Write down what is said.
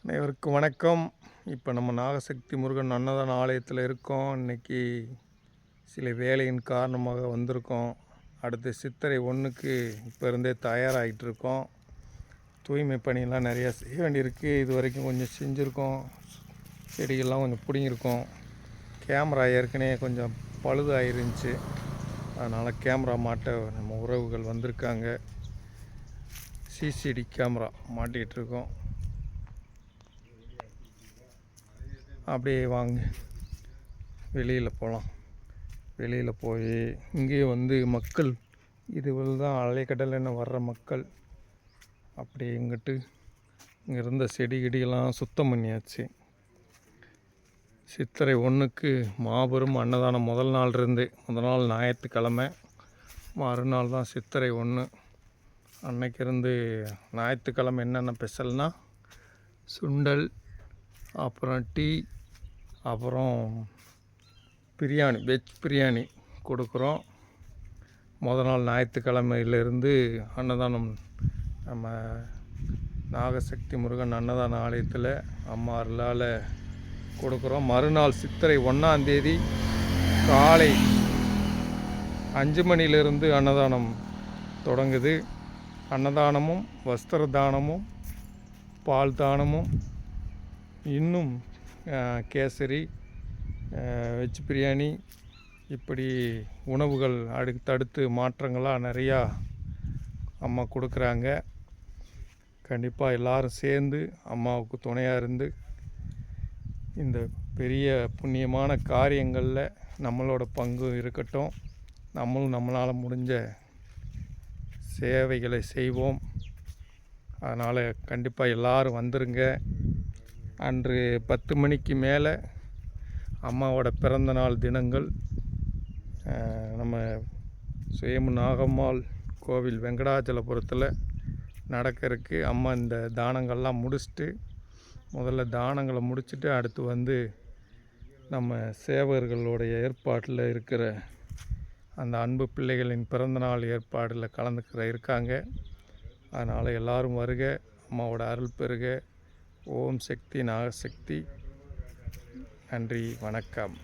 அனைவருக்கும் வணக்கம். இப்போ நம்ம நாகசக்தி முருகன் அன்னதான ஆலயத்தில் இருக்கோம். இன்றைக்கி சில வேலையின் காரணமாக வந்திருக்கோம். அடுத்து சித்திரை 1க்கு இப்போ இருந்தே தயாராகிட்டு இருக்கோம். தூய்மை பணியெல்லாம் நிறையா செய்ய வேண்டியிருக்கு. இது வரைக்கும் கொஞ்சம் செஞ்சுருக்கோம். செடிகள்லாம் கொஞ்சம் பிடிங்கிருக்கோம். கேமரா ஏற்கனவே கொஞ்சம் பழுதாயிருந்துச்சு. அதனால் கேமரா மாட்ட நம்ம உறவுகள் வந்திருக்காங்க. சிசிடி கேமரா மாட்டிகிட்டு இருக்கோம். அப்படியே வாங்க, வெளியில் போகலாம். வெளியில் போய் இங்கேயே வந்து மக்கள் இதுவரை தான் அலைக்கடலில் வர்ற மக்கள். அப்படி இங்கிட்டு இங்கே இருந்த செடி கொடியெல்லாம் சுத்தம் பண்ணியாச்சு. சித்திரை 1க்கு மாபெரும் அன்னதானம் முதல் நாள் ஞாயிற்றுக்கிழமை, மறுநாள் தான் சித்திரை 1. அன்னைக்கிருந்து ஞாயிற்றுக்கிழமை என்னென்ன ஸ்பெஷல்னால் சுண்டல், அப்புறம் டீ, அப்புறம் பிரியாணி, வெஜ் பிரியாணி கொடுக்குறோம். நாள் ஞாயிற்றுக்கிழமையிலேருந்து அன்னதானம் நம்ம நாகசக்தி முருகன் அன்னதான ஆலயத்தில் அம்மா அருளால் கொடுக்குறோம். மறுநாள் சித்திரை 1 காலை 5 மணியிலிருந்து அன்னதானம் தொடங்குது. அன்னதானமும் வஸ்திர தானமும் பால் தானமும் இன்னும் கேசரி, வெஜ் பிரியாணி, இப்படி உணவுகள் அடுத்தடுத்து மாற்றங்களாக நிறையா அம்மா கொடுக்குறாங்க. கண்டிப்பாக எல்லோரும் சேர்ந்து அம்மாவுக்கு துணையாக இருந்து இந்த பெரிய புண்ணியமான காரியங்களில் நம்மளோட பங்கு இருக்கட்டும். நம்மளால் முடிஞ்ச சேவைகளை செய்வோம். அதனால் கண்டிப்பாக எல்லோரும் வந்துருங்க. அன்று 10 மணிக்கு மேலே அம்மாவோட பிறந்தநாள் தினங்கள் நம்ம சுயம்பு நாகம்மாள் கோவில் வெங்கடாச்சலபுரத்தில் நடக்கிறதுக்கு அம்மா இந்த தானங்கள்லாம் முடிச்சுட்டு, முதல்ல தானங்களை முடிச்சுட்டு அடுத்து வந்து நம்ம சேவகர்களுடைய ஏற்பாட்டில் இருக்கிற அந்த அன்பு பிள்ளைகளின் பிறந்தநாள் ஏற்பாடில் இருக்காங்க. அதனால் எல்லோரும் வருக, அம்மாவோட அருள் பெறுக. ஓம் சக்தி நாகசக்தி. நன்றி, வணக்கம்.